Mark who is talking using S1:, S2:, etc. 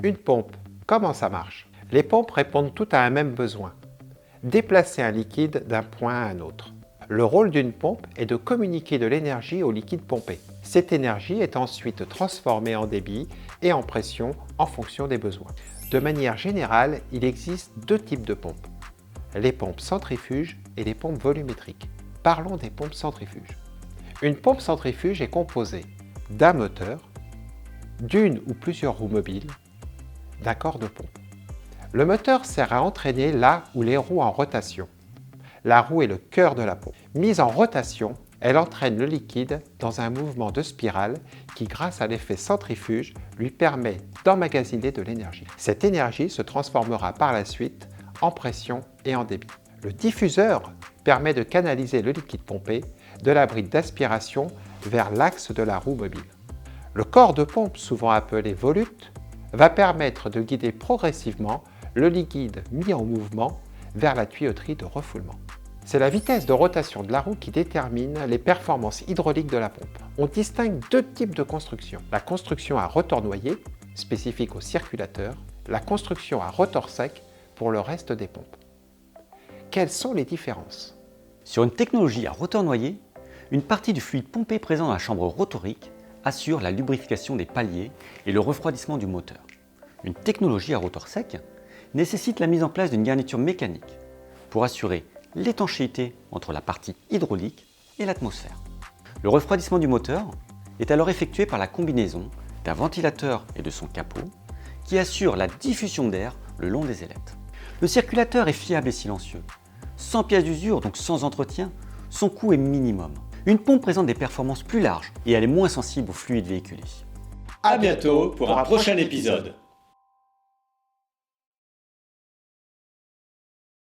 S1: Une pompe, comment ça marche? Les pompes répondent toutes à un même besoin: déplacer un liquide d'un point à un autre. Le rôle d'une pompe est de communiquer de l'énergie au liquide pompé. Cette énergie est ensuite transformée en débit et en pression en fonction des besoins. De manière générale, il existe deux types de pompes: les pompes centrifuges et les pompes volumétriques. Parlons des pompes centrifuges. Une pompe centrifuge est composée d'un moteur, d'une ou plusieurs roues mobiles, d'un corps de pompe. Le moteur sert à entraîner la ou les roues en rotation. La roue est le cœur de la pompe. Mise en rotation, elle entraîne le liquide dans un mouvement de spirale qui, grâce à l'effet centrifuge, lui permet d'emmagasiner de l'énergie. Cette énergie se transformera par la suite en pression et en débit. Le diffuseur permet de canaliser le liquide pompé de la bride d'aspiration vers l'axe de la roue mobile. Le corps de pompe, souvent appelé volute, va permettre de guider progressivement le liquide mis en mouvement vers la tuyauterie de refoulement. C'est la vitesse de rotation de la roue qui détermine les performances hydrauliques de la pompe. On distingue deux types de construction: la construction à rotor noyé, spécifique au circulateur, la construction à rotor sec pour le reste des pompes. Quelles sont les différences?
S2: Sur une technologie à rotor noyé, une partie du fluide pompé présent dans la chambre rotorique assure la lubrification des paliers et le refroidissement du moteur. Une technologie à rotor sec nécessite la mise en place d'une garniture mécanique pour assurer l'étanchéité entre la partie hydraulique et l'atmosphère. Le refroidissement du moteur est alors effectué par la combinaison d'un ventilateur et de son capot qui assure la diffusion d'air le long des ailettes. Le circulateur est fiable et silencieux. Sans pièces d'usure, donc sans entretien, son coût est minimum. Une pompe présente des performances plus larges et elle est moins sensible aux fluides véhiculés.
S3: À bientôt pour un prochain épisode.